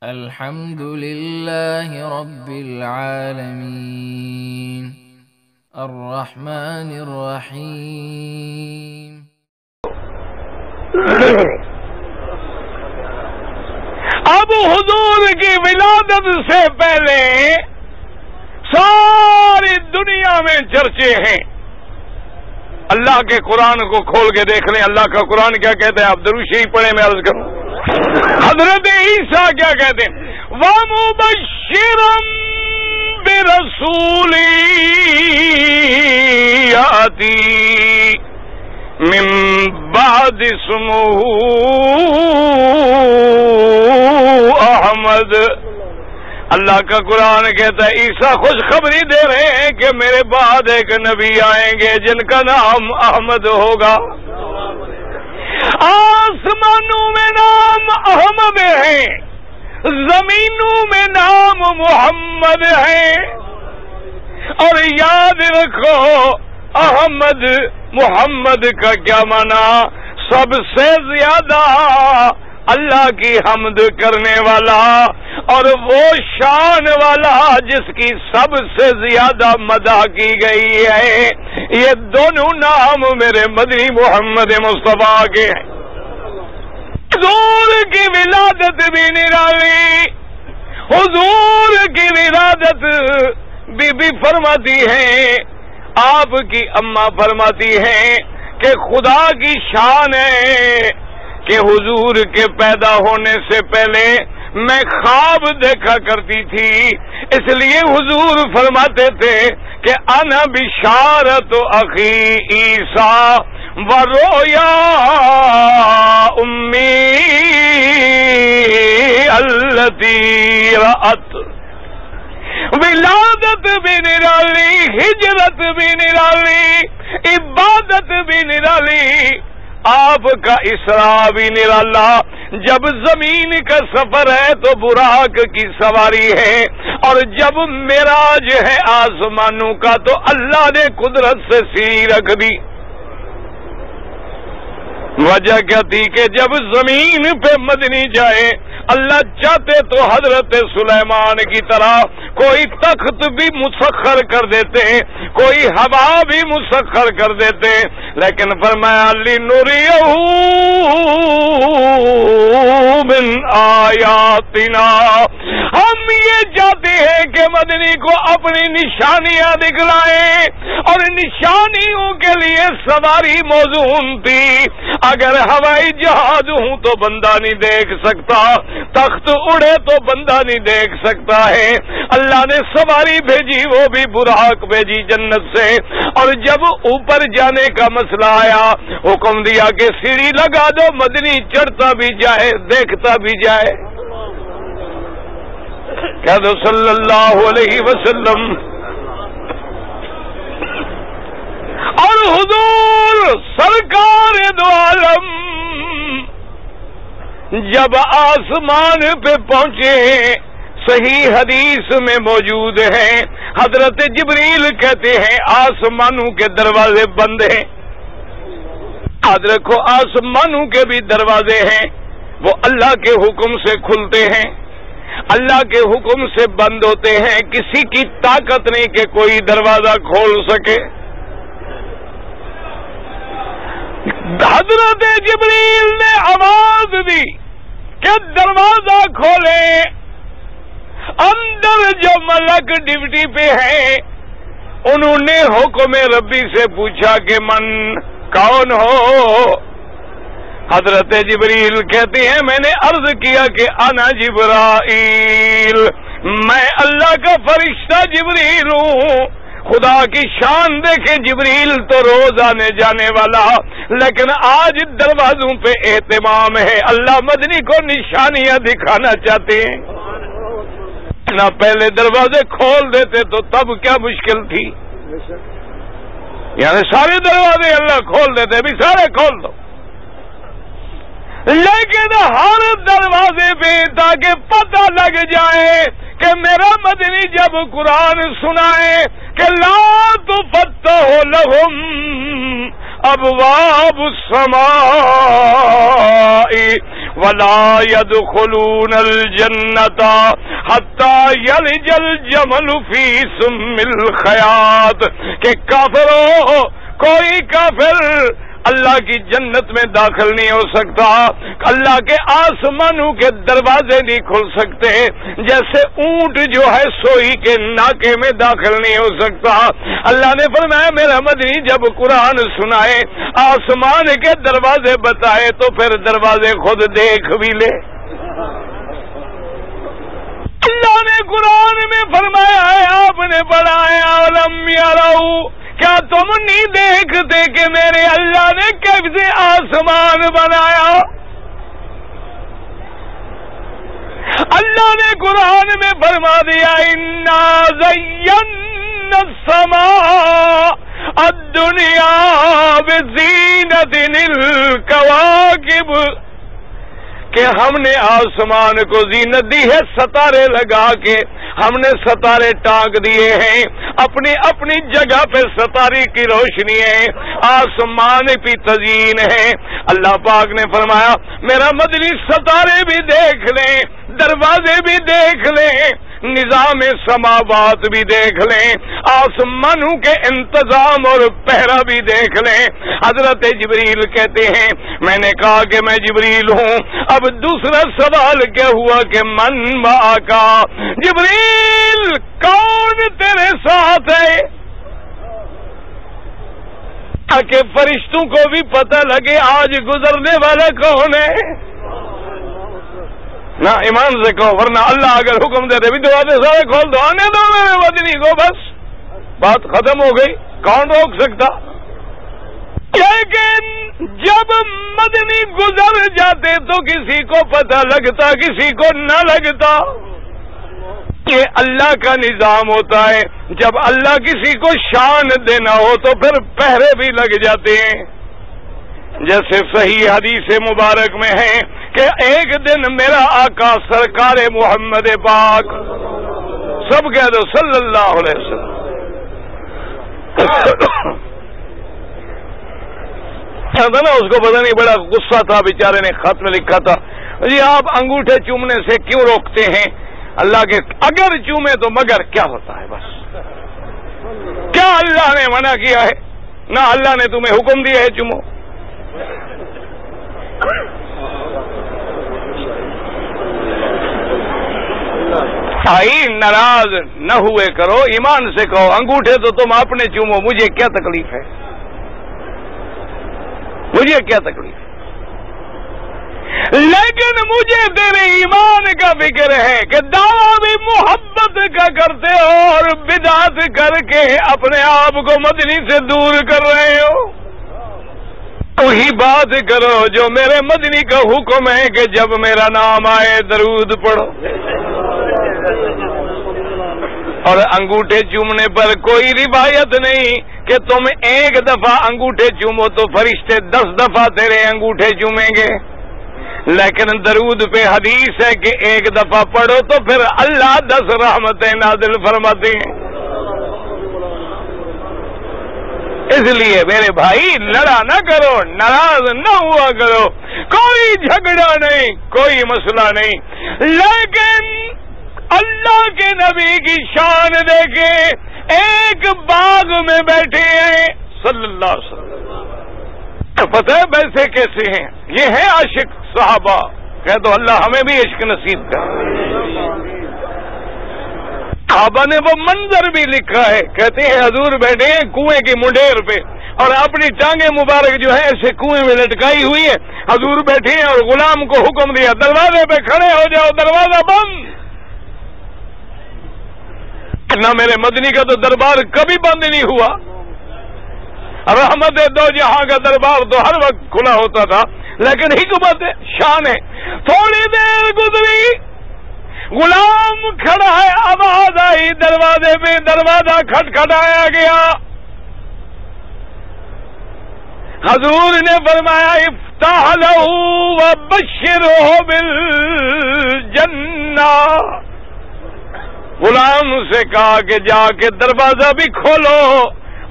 الحمد لله رب العالمين الرحمن الرحيم. اب حضور کی ولادت سے پہلے ساری دنیا میں چرچے ہیں. اللہ کے قرآن کو کھول کے دیکھ لیں. اللہ کا قرآن کیا کہتا ہے؟ آپ درود شریف پڑھیں، میں عرض کروں. حضرت عیسیٰ کیا کہتے ہیں؟ وَمُبَشِّرًا بِرَسُولٍ يَأْتِي مِن بَعْدِ اسْمُهُ احمد. اللہ کا قرآن کہتا ہے عیسیٰ خوشخبری دے رہے ہیں کہ میرے بعد ایک نبی آئیں گے جن کا نام احمد ہوگا. آسمانوں میں نام احمد ہے، زمینوں میں نام محمد ہے. اور یاد رکھو احمد محمد کا کیا معنی؟ سب سے زیادہ اللہ کی حمد کرنے والا اور وہ شان والا جس کی سب سے زیادہ مدح کی گئی ہے. یہ دونوں نام میرے مدنی محمد مصطفیٰ کے ہیں. حضور کی ولادت بھی نرالی. حضور کی ولادت بی بی فرماتی ہیں، آپ کی اماں فرماتی ہیں کہ خدا کی شان ہے کہ حضور کے پیدا ہونے سے پہلے میں خواب دیکھا کرتی تھی. اس لیے حضور فرماتے تھے کہ انا بشارت اخی عیسیٰ ورؤیا امی التی رأت. ولادت بھی نرالی، ہجرت بھی نرالی، عبادت بھی نرالی، آپ کا اسراء بھی نرالا. جب زمین کا سفر ہے تو براق کی سواری ہے، اور جب معراج ہے آسمانوں کا تو اللہ نے قدرت سے سیڑھی رکھ دی. وجہ کیا تھی کہ جب زمین پہ مدنی جائے اللہ چاہتے تو حضرت سلیمان کی طرح کوئی تخت بھی مسخر کر دیتے، کوئی ہوا بھی مسخر کر دیتے، لیکن فرمایا لِنُرِيَهُ مِنْ آیاتنا. ہم یہ چاہتے ہیں کہ مدنی کو اپنی نشانیاں دکھلائیں، اور نشانیوں کے لیے سواری موزون تھی. اگر ہوائی جہاز ہوں تو بندہ نہیں دیکھ سکتا، تخت اڑے تو بندہ نہیں دیکھ سکتا ہے. اللہ نے سواری بھیجی، وہ بھی براق بھیجی جنت سے. اور جب اوپر جانے کا مسئلہ آیا حکم دیا کہ سیڑھی لگا دو، مدنی چڑھتا بھی جائے دیکھتا بھی جائے. کہہ دو صلی اللہ علیہ وسلم. اور حضور سرکار دو عالم جب آسمان پہ پہنچے، صحیح حدیث میں موجود ہیں، حضرت جبریل کہتے ہیں آسمانوں کے دروازے بند ہیں. یاد رکھو آسمانوں کے بھی دروازے ہیں، وہ اللہ کے حکم سے کھلتے ہیں، اللہ کے حکم سے بند ہوتے ہیں. کسی کی طاقت نہیں کہ کوئی دروازہ کھول سکے. حضرت جبریل نے آواز دی کہ دروازہ کھولے. اندر جو ملک ڈیوٹی پہ ہیں انہوں نے حکم ربی سے پوچھا کہ من کون ہو؟ حضرت جبریل کہتے ہیں میں نے عرض کیا کہ انا جبرائیل، میں اللہ کا فرشتہ جبریل ہوں. خدا کی شان دیکھیں، جبریل تو روز آنے جانے والا، لیکن آج دروازوں پہ اہتمام ہے. اللہ مدنی کو نشانیاں دکھانا چاہتے ہیں. نہ پہلے دروازے کھول دیتے تو تب کیا مشکل تھی. یعنی سارے دروازے اللہ کھول دیتے، بھی سارے کھول دو، لیکن ہر دروازے پہ تاکہ پتہ لگ جائے کہ میرا مدنی جب قرآن سنائے کہ لا تفتح لہم ابواب السماء ولا يدخلون الجنة حتى يلج الجمل في سم الخياط کہ کافروں کوئی کافر اللہ کی جنت میں داخل نہیں ہو سکتا، اللہ کے آسمانوں کے دروازے نہیں کھل سکتے، جیسے اونٹ جو ہے سوئی کے ناکے میں داخل نہیں ہو سکتا۔ اللہ نے فرمایا میرا مدنی جب قرآن سنائے، آسمان کے دروازے بتائے تو پھر دروازے خود دیکھ بھی لے۔ اللہ نے قرآن میں فرمایا ہے، آپ نے پڑھا ہے اولم یروا، کیا تم نہیں دیکھتے کہ میرے اللہ نے کیسے آسمان بنایا؟ اللہ نے قرآن میں فرما دیا انا زینا السماء الدنیا بزینۃ الکواکب، کہ ہم نے آسمان کو زینت دی ہے ستارے لگا کے، ہم نے ستارے ٹانک دیے ہیں، اپنی اپنی جگہ پہ ستارے کی روشنی ہے، آسمان بھی تزئین ہے۔ اللہ پاک نے فرمایا میرا مدنی ستارے بھی دیکھ لیں، دروازے بھی دیکھ لیں، نظام سماوات بھی دیکھ لیں، آسمانوں کے انتظام اور پہرا بھی دیکھ لیں۔ حضرت جبریل کہتے ہیں میں نے کہا کہ میں جبریل ہوں۔ اب دوسرا سوال کیا ہوا کہ من معاکا، جبریل کون تیرے ساتھ ہے، تاکہ فرشتوں کو بھی پتہ لگے آج گزرنے والا کون ہے۔ نہ ایمان سے کہو، ورنہ اللہ اگر حکم دے دے بھی دروازے سارے کھول دو، آنے دو میرے مدنی کو، بس بات ختم ہو گئی، کون روک سکتا؟ لیکن جب مدنی گزر جاتے تو کسی کو پتہ لگتا، کسی کو نہ لگتا۔ یہ اللہ کا نظام ہوتا ہے، جب اللہ کسی کو شان دینا ہو تو پھر پہرے بھی لگ جاتے ہیں۔ جیسے صحیح حدیث مبارک میں ہے کہ ایک دن میرا آقا سرکار محمد پاک، سب کہہ دو صلی اللہ علیہ وسلم، تھا نا، اس کو پتہ نہیں بڑا غصہ تھا، بیچارے نے خط میں لکھا تھا جی آپ انگوٹھے چومنے سے کیوں روکتے ہیں اللہ کے، اگر چومے تو مگر کیا ہوتا ہے، بس کیا اللہ نے منع کیا ہے؟ نہ اللہ نے تمہیں حکم دیا ہے چومو۔ بھائی ناراض نہ ہوئے کرو، ایمان سے کہو انگوٹھے تو تم اپنے چومو، مجھے کیا تکلیف ہے، مجھے کیا تکلیف ہے، لیکن مجھے تیرے ایمان کا فکر ہے کہ دعویٰ بھی محبت کا کرتے ہو اور بدعت کر کے اپنے آپ کو مدنی سے دور کر رہے ہو۔ وہی بات کرو جو میرے مدنی کا حکم ہے کہ جب میرا نام آئے درود پڑھو، اور انگوٹھے چومنے پر کوئی روایت نہیں کہ تم ایک دفعہ انگوٹھے چومو تو فرشتے 10 دفعہ تیرے انگوٹھے چومیں گے، لیکن درود پہ حدیث ہے کہ ایک دفعہ پڑھو تو پھر اللہ 10 رحمتیں نازل فرماتے ہیں۔ اس لیے میرے بھائی لڑا نہ کرو، ناراض نہ ہوا کرو، کوئی جھگڑا نہیں، کوئی مسئلہ نہیں، لیکن اللہ کے نبی کی شان دیکھیں، ایک باغ میں بیٹھے ہیں صلی اللہ علیہ وسلم، پتہ ہے ویسے کیسے ہیں، یہ ہے عاشق صحابہ، کہہ دو اللہ ہمیں بھی عشق نصیب کر۔ صحابہ نے وہ منظر بھی لکھا ہے، کہتے ہیں حضور بیٹھے ہیں کنویں کی منڈیر پہ اور اپنی ٹانگیں مبارک جو ہے ایسے کنویں میں لٹکائی ہوئی ہے، حضور بیٹھے ہیں اور غلام کو حکم دیا دروازے پہ کھڑے ہو جاؤ، دروازہ بند۔ نہ میرے مدنی کا تو دربار کبھی بند نہیں ہوا، رحمت دو جہاں کا دربار تو ہر وقت کھلا ہوتا تھا، لیکن حکمت شان ہے۔ تھوڑی دیر گزری، غلام کھڑا ہے، آواز آئی دروازے پہ، دروازہ کھٹکھٹایا گیا، حضور نے فرمایا افتح لہ وبشرہ بالجنہ، غلام سے کہا کہ جا کے دروازہ بھی کھولو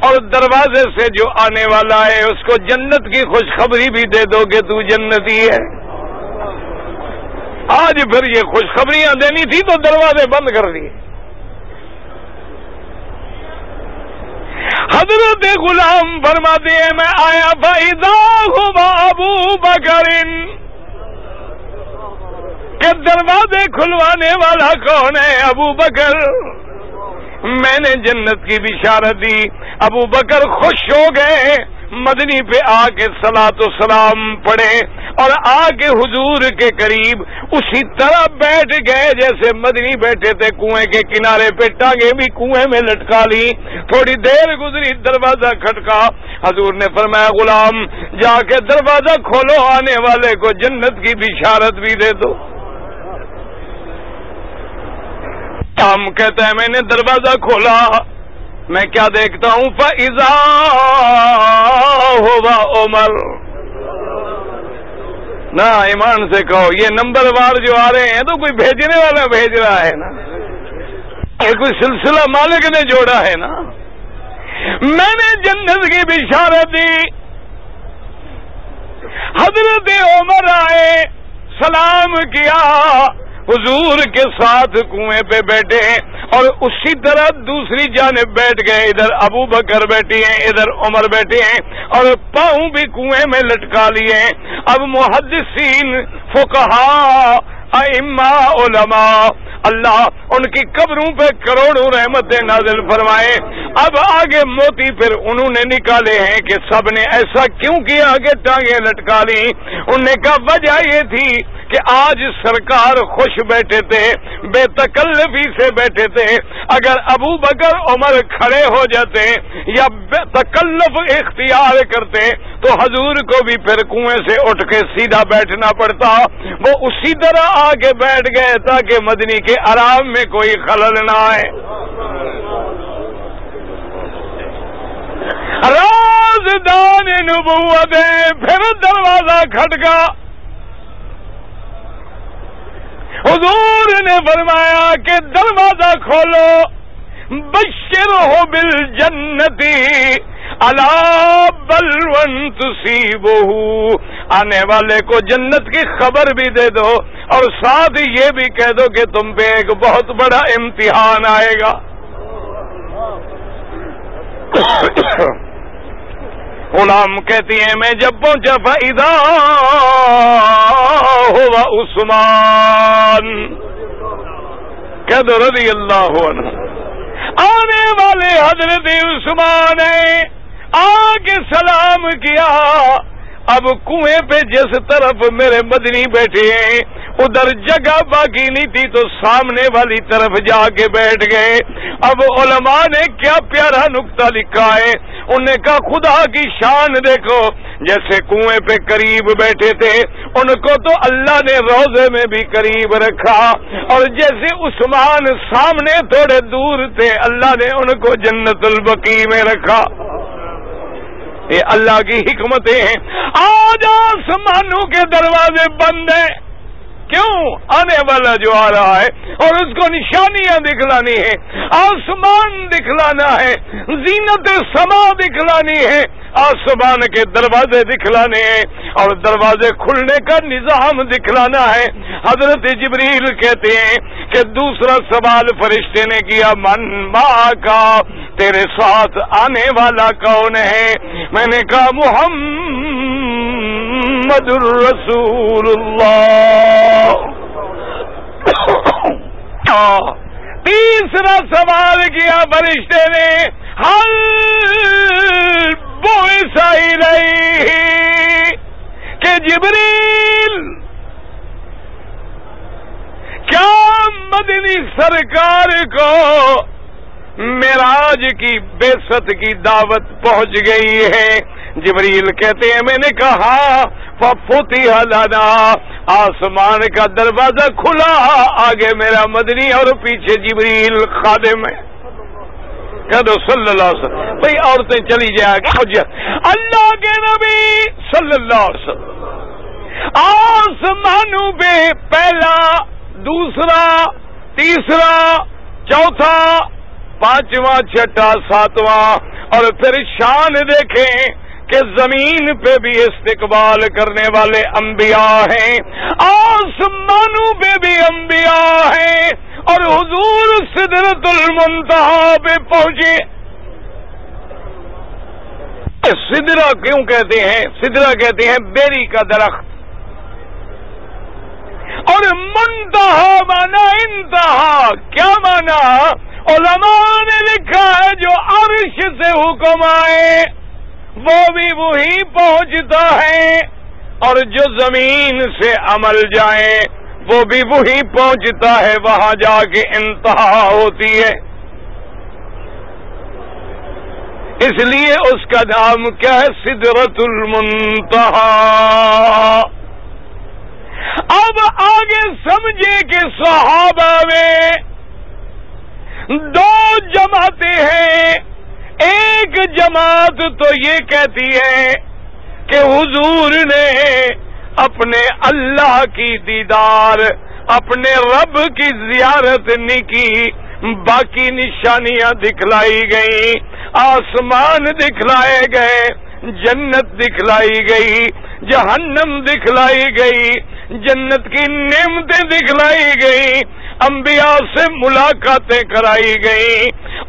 اور دروازے سے جو آنے والا ہے اس کو جنت کی خوشخبری بھی دے دو کہ تو جنتی ہے۔ آج پھر یہ خوشخبریاں دینی تھی تو دروازے بند کر دیے. حضرت غلام فرماتے ہیں میں آیا فَإِذَا هُوَ أَبُو بَكْرٍ کہ دروازے کھلوانے والا کون ہے؟ ابو بکر. میں نے جنت کی بشارت دی. ابو بکر خوش ہو گئے, مدنی پہ آ کے صلاۃ و سلام پڑھے اور آ کے حضور کے قریب اسی طرح بیٹھ گئے جیسے مدنی بیٹھے تھے کنویں کے کنارے پہ, ٹانگیں بھی کنویں میں لٹکا لی. تھوڑی دیر گزری, دروازہ کھٹکا. حضور نے فرمایا غلام جا کے دروازہ کھولو, آنے والے کو جنت کی بشارت بھی دے دو. ہم کہتا ہے میں نے دروازہ کھولا, میں کیا دیکھتا ہوں فَإِذَا هُوَ عمر. نا ایمان سے کہو یہ نمبر وار جو آ رہے ہیں تو کوئی بھیجنے والا بھیج رہا ہے نا, یہ کوئی سلسلہ مالک نے جوڑا ہے نا. میں نے جنت کی بشارت دی. حضرت عمر آئے, سلام کیا, حضور کے ساتھ کنویں پہ بیٹھے اور اسی طرح دوسری جانب بیٹھ گئے. ادھر ابو بکر بیٹھی ہیں, ادھر عمر بیٹھے ہیں اور پاؤں بھی کنویں میں لٹکا لیے. اب محدثین, فقہاء, ائمہ, علماء, اللہ ان کی قبروں پہ کروڑوں رحمتیں نازل فرمائے. اب آگے موتی پھر انہوں نے نکالے ہیں کہ سب نے ایسا کیوں کیا کہ ٹانگیں لٹکا لی. انہوں نے کہا وجہ یہ تھی کہ آج سرکار خوش بیٹھے تھے, بے تکلفی سے بیٹھے تھے. اگر ابو بکر عمر کھڑے ہو جاتے یا بے تکلف اختیار کرتے تو حضور کو بھی پھر کنویں سے اٹھ کے سیدھا بیٹھنا پڑتا. وہ اسی طرح آگے بیٹھ گئے تاکہ مدنی کے آرام میں کوئی خلل نہ آئے. رازدان نبوت. پھر دروازہ کھٹکا. حضور نے فرمایا کہ دروازہ کھولو, بشرہ بالجنتی الا بلون تصیبہ. آنے والے کو جنت کی خبر بھی دے دو اور ساتھ یہ بھی کہہ دو کہ تم پہ ایک بہت بڑا امتحان آئے گا. غلام کہتی ہیں میں جب پہنچا فَإِذَا هُوَ عثمان, کہہ دو رضی اللہ عنہ. آنے والے حضرت عثمان ہیں, آ کے سلام کیا. اب کنویں پہ جس طرف میرے مدنی بیٹھے ہیں ادھر جگہ باقی نہیں تھی تو سامنے والی طرف جا کے بیٹھ گئے. اب علماء نے کیا پیارا نقطہ لکھا ہے. انہوں نے کہا خدا کی شان دیکھو, جیسے کنویں پہ قریب بیٹھے تھے ان کو تو اللہ نے روزے میں بھی قریب رکھا, اور جیسے عثمان سامنے تھوڑے دور تھے اللہ نے ان کو جنت البقیع میں رکھا. یہ اللہ کی حکمتیں ہیں. آج آسمانوں کے دروازے بند ہیں. کیوں؟ آنے والا جو آ رہا ہے اور اس کو نشانیاں دکھلانی ہے, آسمان دکھلانا ہے, زینت سما دکھلانی ہے, آسمان کے دروازے دکھلانے ہیں اور دروازے کھلنے کا نظام دکھلانا ہے. حضرت جبریل کہتے ہیں کہ دوسرا سوال فرشتے نے کیا من ما کا, تیرے ساتھ آنے والا کون ہے؟ میں نے کہا محمد الرسول اللہ. تیسرا سوال کیا فرشتے نے حل بعث الیہ, کہ جبریل کیا مدنی سرکار کو معراج کی بعثت کی دعوت پہنچ گئی ہے؟ جبریل کہتے ہیں میں نے کہا ففتح لنا, آسمان کا دروازہ کھلا, آگے میرا مدنی اور پیچھے جبریل خادم ہے. کہہ دو صلی اللہ علیہ وسلم. بھئی عورتیں چلی جائیں گی. اللہ کے نبی صلی اللہ علیہ وسلم آسمانوں پہ پہلا, دوسرا, تیسرا, چوتھا, پانچواں, چھٹا, ساتواں, اور پھر شان دیکھیں کہ زمین پہ بھی استقبال کرنے والے انبیاء ہیں، آسمانوں پہ بھی انبیاء ہیں، اور حضور سدرۃ المنتہا پہ پہنچے۔ سدرہ کیوں کہتے ہیں؟ سدرہ کہتے ہیں بیری کا درخت، اور منتہا مانا انتہا۔ کیا مانا؟ علماء نے لکھا ہے جو عرش سے حکم آئے وہ بھی وہی پہنچتا ہے، اور جو زمین سے عمل جائے وہ بھی وہی پہنچتا ہے، وہاں جا کے انتہا ہوتی ہے۔ اس لیے اس کا نام کیا ہے؟ سدرۃ المنتہا۔ اب آگے سمجھے کہ صحابہ میں دو جماعتیں ہیں۔ ایک جماعت تو یہ کہتی ہے کہ حضور نے اپنے اللہ کی دیدار، اپنے رب کی زیارت نہیں کی، باقی نشانیاں دکھلائی گئیں، آسمان دکھلائے گئے، جنت دکھلائی گئی، جہنم دکھلائی گئی، جنت کی نعمتیں دکھلائی گئی، انبیاء سے ملاقاتیں کرائی گئیں،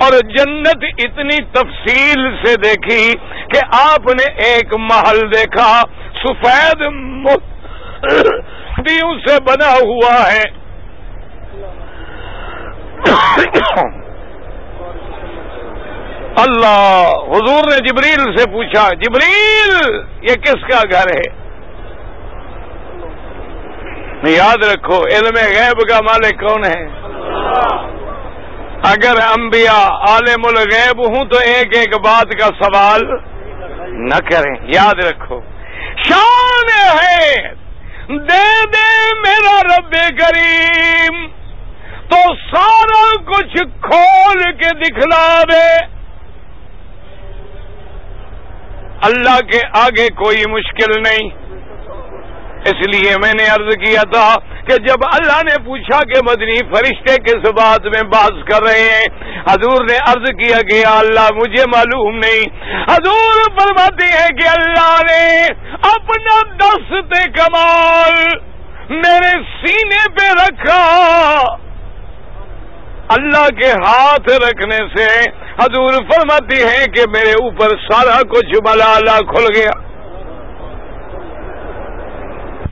اور جنت اتنی تفصیل سے دیکھی کہ آپ نے ایک محل دیکھا سفید موتیوں سے بنا ہوا ہے۔ اللہ، حضور نے جبریل سے پوچھا، جبریل یہ کس کا گھر ہے؟ یاد رکھو علم غیب کا مالک کون ہے؟ اگر انبیاء عالم الغیب ہوں تو ایک ایک بات کا سوال نہ کریں۔ یاد رکھو، شان ہے دے دے میرا رب کریم تو سارا کچھ کھول کے دکھلا دے۔ اللہ کے آگے کوئی مشکل نہیں۔ اس لیے میں نے عرض کیا تھا کہ جب اللہ نے پوچھا کہ مدنی فرشتے کس بات میں بحث کر رہے ہیں، حضور نے عرض کیا کہ یا اللہ مجھے معلوم نہیں۔ حضور فرماتے ہیں کہ اللہ نے اپنا دست کمال میرے سینے پہ رکھا۔ اللہ کے ہاتھ رکھنے سے حضور فرماتے ہیں کہ میرے اوپر سارا کچھ ملالہ کھل گیا۔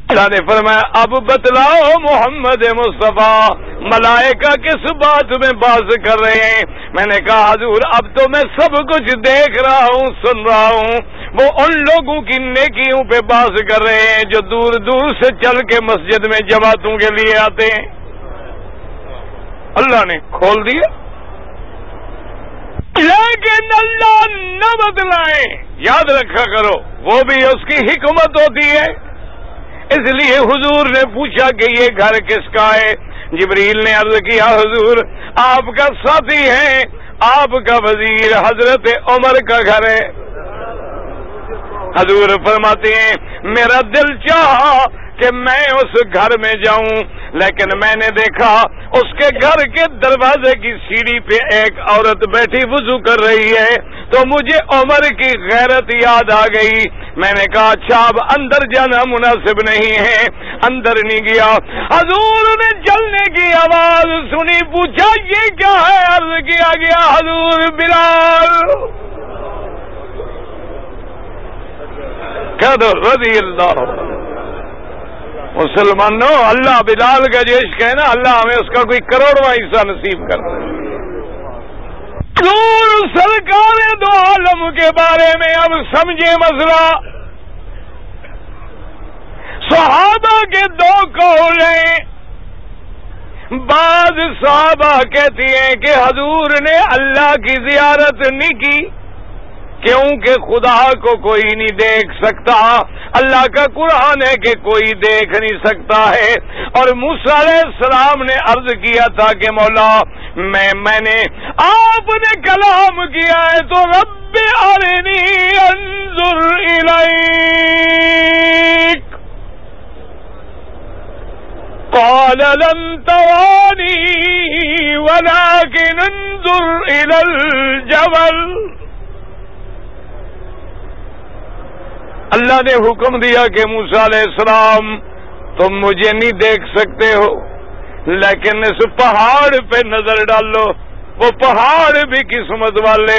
اللہ نے فرمایا اب بتلاؤ محمد مصطفیٰ ملائکہ کس بات میں بحث کر رہے ہیں؟ میں نے کہا حضور اب تو میں سب کچھ دیکھ رہا ہوں، سن رہا ہوں۔ وہ ان لوگوں کی نیکیوں پہ بحث کر رہے ہیں جو دور دور سے چل کے مسجد میں جماعتوں کے لیے آتے ہیں۔ اللہ نے کھول دیا، لیکن اللہ نہ بدلائے۔ یاد رکھا کرو وہ بھی اس کی حکمت ہوتی ہے۔ اس لیے حضور نے پوچھا کہ یہ گھر کس کا ہے؟ جبریل نے عرض کیا حضور آپ کا ساتھی ہے، آپ کا وزیر حضرت عمر کا گھر ہے۔ حضور فرماتے ہیں میرا دل چاہا کہ میں اس گھر میں جاؤں، لیکن میں نے دیکھا اس کے گھر کے دروازے کی سیڑھی پہ ایک عورت بیٹھی وضو کر رہی ہے، تو مجھے عمر کی غیرت یاد آ گئی۔ میں نے کہا اچھا اب اندر جانا مناسب نہیں ہے، اندر نہیں گیا۔ حضور نے جلنے کی آواز سنی، پوچھا یہ کیا ہے؟ عرض کیا گیا حضور بلال کہہ دو رضی اللہ۔ مسلمانوں اللہ بلال کا جو عشق ہے نا، اللہ ہمیں اس کا کوئی کروڑواں حصہ نصیب کر دے۔ حضور سرکار دو عالم کے بارے میں اب سمجھے مسئلہ۔ صحابہ کے دو قول ہیں۔ بعض صحابہ کہتی ہیں کہ حضور نے اللہ کی زیارت نہیں کی کیونکہ خدا کو کوئی نہیں دیکھ سکتا، اللہ کا قرآن ہے کہ کوئی دیکھ نہیں سکتا ہے۔ اور موسیٰ علیہ السلام نے عرض کیا تھا کہ مولا میں نے آپ نے کلام کیا ہے تو رب ارنی انظر الیک قال لن ترانی ولكن انظر الى الجبل اللہ نے حکم دیا کہ موسیٰ علیہ السلام تم مجھے نہیں دیکھ سکتے ہو، لیکن اس پہاڑ پہ نظر ڈالو، وہ پہاڑ بھی قسمت والے۔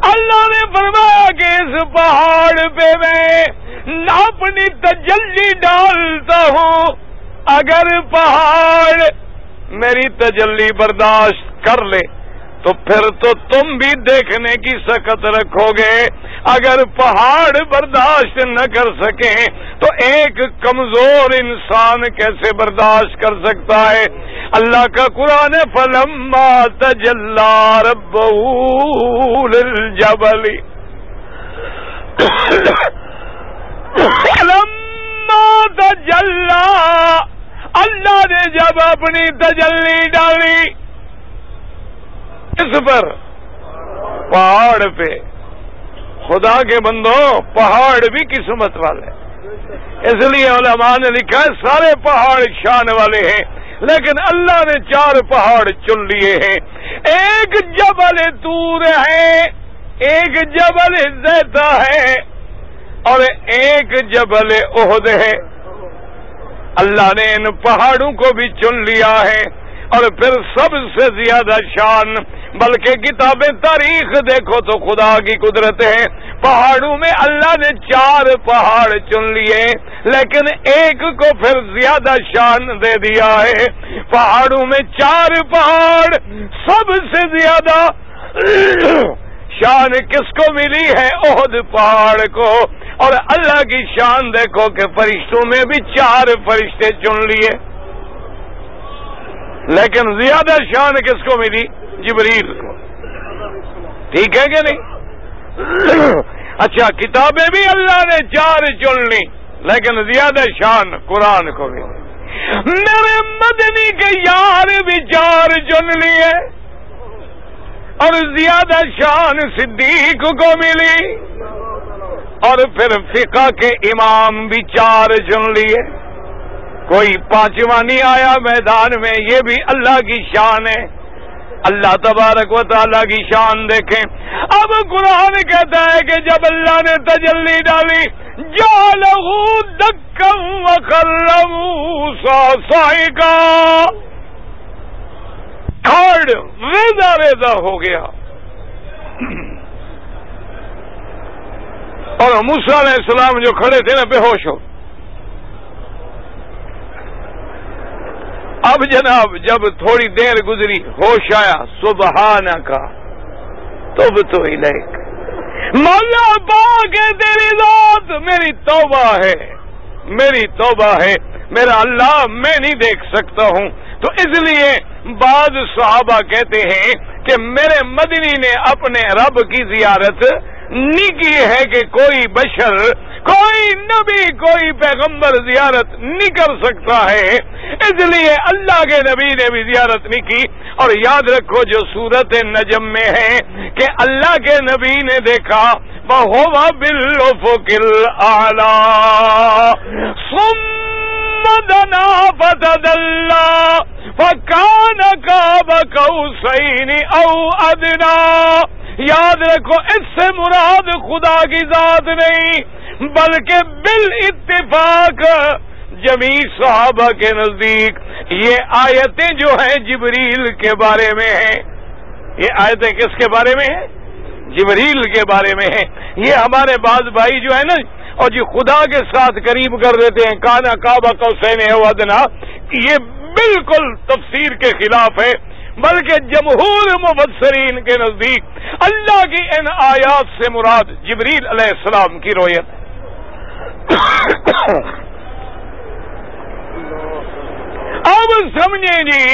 اللہ نے فرمایا کہ اس پہاڑ پہ میں اپنی تجلی ڈالتا ہوں، اگر پہاڑ میری تجلی برداشت کر لے تو پھر تو تم بھی دیکھنے کی سکت رکھو گے، اگر پہاڑ برداشت نہ کر سکیں تو ایک کمزور انسان کیسے برداشت کر سکتا ہے؟ اللہ کا قرآن فلما تجلی ربہ للجبل فلما تجلی، اللہ نے جب اپنی تجلی ڈالی اس پر پہاڑ پہ، خدا کے بندوں پہاڑ بھی قسمت والے، اس لیے علماء نے لکھا ہے سارے پہاڑ شان والے ہیں، لیکن اللہ نے 4 پہاڑ چن لیے ہیں۔ ایک جبل طور ہے، ایک جبل زیتہ ہے، اور ایک جبل احد ہے۔ اللہ نے ان پہاڑوں کو بھی چن لیا ہے، اور پھر سب سے زیادہ شان، بلکہ کتاب تاریخ دیکھو تو خدا کی قدرت ہے، پہاڑوں میں اللہ نے 4 پہاڑ چن لیے، لیکن ایک کو پھر زیادہ شان دے دیا ہے۔ پہاڑوں میں 4 پہاڑ، سب سے زیادہ شان کس کو ملی ہے؟ احد پہاڑ کو۔ اور اللہ کی شان دیکھو کہ فرشتوں میں بھی 4 فرشتے چن لیے، لیکن زیادہ شان کس کو ملی؟ جبریل کو۔ ٹھیک ہے کہ نہیں؟ اچھا، کتابیں بھی اللہ نے 4 چن لی، لیکن زیادہ شان قرآن کو ملی۔ میرے مدنی کے یار بھی 4 چن لیے، اور زیادہ شان صدیق کو ملی، اور پھر فقہ کے امام بھی 4 چن لیے، کوئی 5واں نہیں آیا میدان میں، یہ بھی اللہ کی شان ہے۔ اللہ تبارک و تعالیٰ کی شان دیکھیں۔ اب قرآن کہتا ہے کہ جب اللہ نے تجلی ڈالی جعلہ دکا وخر موسیٰ صعقا، کھڑ ریزہ ریزہ ہو گیا، اور موسیٰ علیہ السلام جو کھڑے تھے نا بے ہوش ہو۔ اب جناب جب تھوڑی دیر گزری ہوش آیا، سبحانک تبت الیک، مولا پاک ہے تیری ذات، میری توبہ ہے، میری توبہ ہے، میرا اللہ میں نہیں دیکھ سکتا ہوں۔ تو اس لیے بعض صحابہ کہتے ہیں کہ میرے مدنی نے اپنے رب کی زیارت نہیں کی ہے کہ کوئی بشر، کوئی نبی، کوئی پیغمبر زیارت نہیں کر سکتا ہے، اس لیے اللہ کے نبی نے بھی زیارت نہیں کی۔ اور یاد رکھو جو سورت نجم میں ہے کہ اللہ کے نبی نے دیکھا وَهُوَ بِالْأُفُقِ الْأَعْلَىٰ ثُمَّ دَنَا فَتَدَلَّىٰ فَكَانَ قَابَ قَوْسَيْنِ أَوْ أَدْنَىٰ۔ یاد رکھو اس سے مراد خدا کی ذات نہیں، بلکہ بالاتفاق جمیع صحابہ کے نزدیک یہ آیتیں جو ہیں جبریل کے بارے میں ہیں۔ یہ آیتیں کس کے بارے میں ہیں؟ جبریل کے بارے میں ہیں۔ یہ ہمارے بعض بھائی جو ہے نا اور جو خدا کے ساتھ قریب کر دیتے ہیں کانا کعبہ قوسین او ادنیٰ، یہ بالکل تفسیر کے خلاف ہے، بلکہ جمہور مفسرین کے نزدیک اللہ کی ان آیات سے مراد جبریل علیہ السلام کی رؤیت ہے۔ اب سمجھیں جی،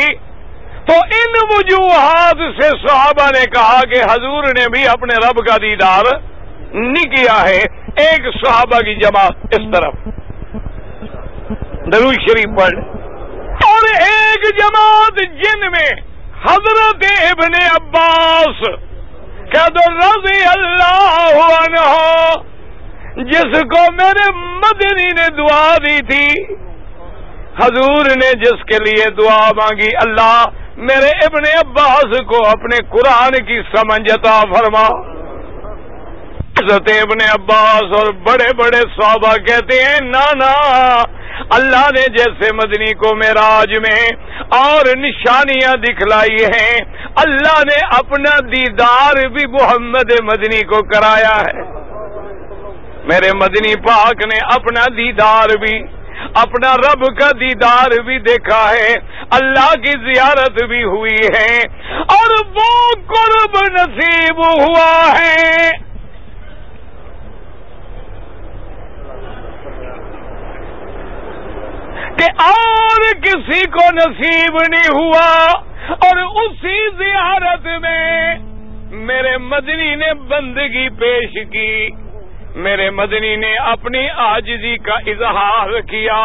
تو ان وجوہات سے صحابہ نے کہا کہ حضور نے بھی اپنے رب کا دیدار نہیں کیا ہے۔ ایک صحابہ کی جماعت اس طرف درود شریف پڑھ، اور ایک جماعت جن میں حضرت ابن عباس رضی اللہ عنہ، جس کو میرے مدنی نے دعا دی تھی، حضور نے جس کے لیے دعا مانگی، اللہ میرے ابن عباس کو اپنے قرآن کی سمجھ عطا فرما۔ حضرت ابن عباس اور بڑے بڑے صحابہ کہتے ہیں نا اللہ نے جیسے مدنی کو معراج میں اور نشانیاں دکھلائی ہیں، اللہ نے اپنا دیدار بھی محمد مدنی کو کرایا ہے۔ میرے مدنی پاک نے اپنا دیدار بھی، اپنا رب کا دیدار بھی دیکھا ہے، اللہ کی زیارت بھی ہوئی ہے، اور وہ قرب نصیب ہوا ہے کہ اور کسی کو نصیب نہیں ہوا۔ اور اسی زیارت میں میرے مدنی نے بندگی پیش کی، میرے مدنی نے اپنی عاجزی کا اظہار کیا،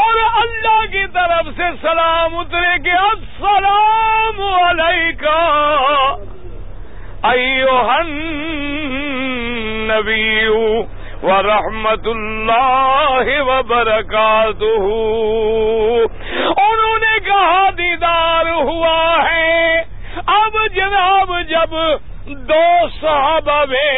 اور اللہ کی طرف سے سلام اترے کہ السلام علیکہ ایھا النبی ورحمت اللہ وبرکاتہ۔ انہوں نے کہا دیدار ہوا ہے۔ اب جناب جب دو صحابہ میں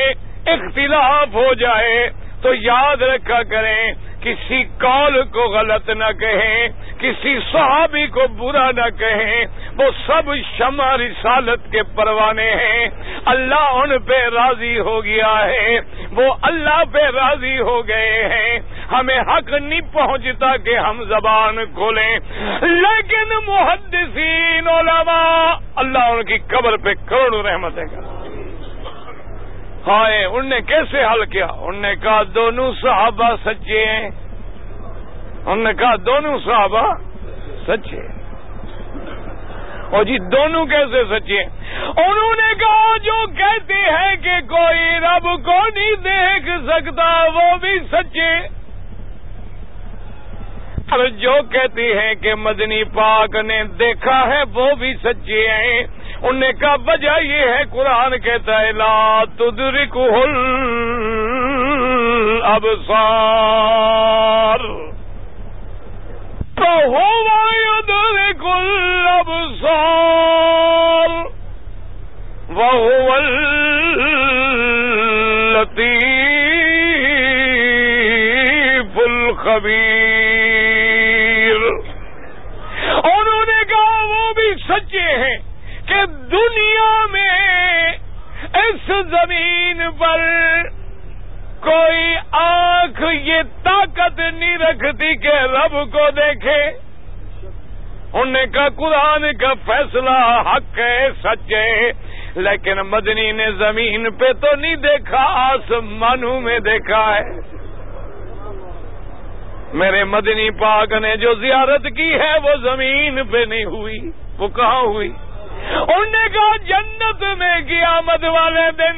اختلاف ہو جائے تو یاد رکھا کریں، کسی قول کو غلط نہ کہیں، کسی صحابی کو برا نہ کہیں، وہ سب شمع رسالت کے پروانے ہیں، اللہ ان پہ راضی ہو گیا ہے، وہ اللہ پہ راضی ہو گئے ہیں، ہمیں حق نہیں پہنچتا کہ ہم زبان کھولیں، لیکن محدثین علماء اللہ ان کی قبر پہ کروڑوں رحمتیں کریں۔ ہائے انہوں نے کیسے حل کیا؟ انہوں نے کہا دونوں صحابہ سچے ہیں، انہوں نے کہا دونوں صحابہ سچے۔ اور جی دونوں کیسے سچے ہیں؟ انہوں نے کہا جو کہتے ہیں کہ کوئی رب کو نہیں دیکھ سکتا وہ بھی سچے، اور جو کہتے ہیں کہ مدنی پاک نے دیکھا ہے وہ بھی سچے ہیں۔ انہوں نے کہا وجہ یہ ہے قرآن کہتا ہے لا تدرکہ الابصار فہو یدرک الابصار وہو اللطیف الخبیر۔ انہوں نے کہا وہ بھی سچے ہیں کہ دنیا میں اس زمین پر کوئی آنکھ یہ طاقت نہیں رکھتی کہ رب کو دیکھے۔ انہوں نے کہا قرآن کا فیصلہ حق ہے، سچ ہے، لیکن مدنی نے زمین پہ تو نہیں دیکھا، آسمانوں میں دیکھا ہے۔ میرے مدنی پاک نے جو زیارت کی ہے وہ زمین پہ نہیں ہوئی، وہ کہاں ہوئی؟ انہوں نے کہا جنت میں قیامت والے دن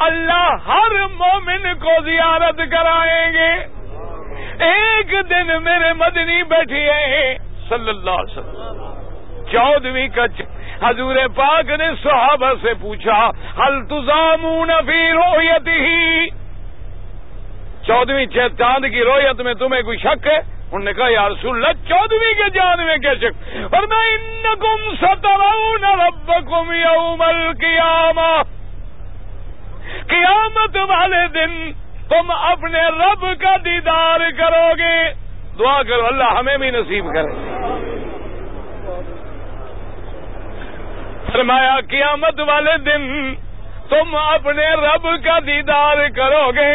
اللہ ہر مومن کو زیارت کرائیں گے۔ ایک دن میرے مدنی بیٹھی ہیں صلی اللہ علیہ وسلم، 14ویں کا حضور پاک نے صحابہ سے پوچھا هل تزامون فی رؤیتہ، 14ویں چاند کی رؤیت میں تمہیں کوئی شک ہے؟ انہوں نے کہا یا رسول اللہ 14ویں کے چاند میں کیا شک؟ فرمایا انکم سترون ربکم یوم القیامہ، قیامت والے دن تم اپنے رب کا دیدار کرو گے۔ دعا کرو اللہ ہمیں بھی نصیب کرے۔ فرمایا قیامت والے دن تم اپنے رب کا دیدار کرو گے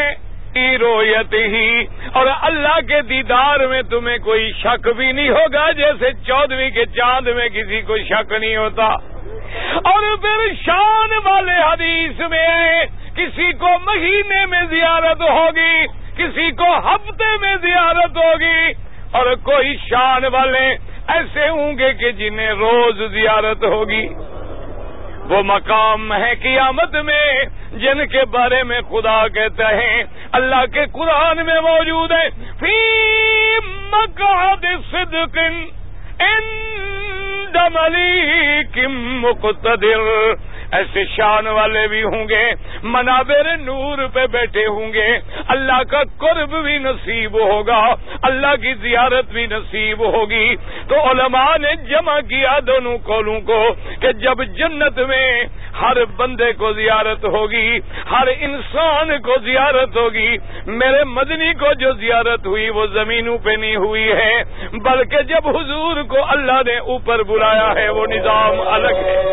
رویت ہی، اور اللہ کے دیدار میں تمہیں کوئی شک بھی نہیں ہوگا جیسے 14ویں کے چاند میں کسی کو شک نہیں ہوتا۔ اور پھر شان والے حدیث میں ہے کسی کو مہینے میں زیارت ہوگی، کسی کو ہفتے میں زیارت ہوگی، اور کوئی شان والے ایسے ہوں گے کہ جنہیں روز زیارت ہوگی۔ وہ مقام ہے قیامت میں جن کے بارے میں خدا کہتا ہے، اللہ کے قرآن میں موجود ہے فی مقعد صدق عند ملیک مقتدر۔ ایسے شان والے بھی ہوں گے، منابر نور پہ بیٹھے ہوں گے، اللہ کا قرب بھی نصیب ہوگا، اللہ کی زیارت بھی نصیب ہوگی۔ تو علماء نے جمع کیا دونوں قولوں کو کہ جب جنت میں ہر بندے کو زیارت ہوگی، ہر انسان کو زیارت ہوگی۔ میرے مدنی کو جو زیارت ہوئی وہ زمینوں پہ نہیں ہوئی ہے، بلکہ جب حضور کو اللہ نے اوپر بلایا ہے وہ نظام الگ ہے۔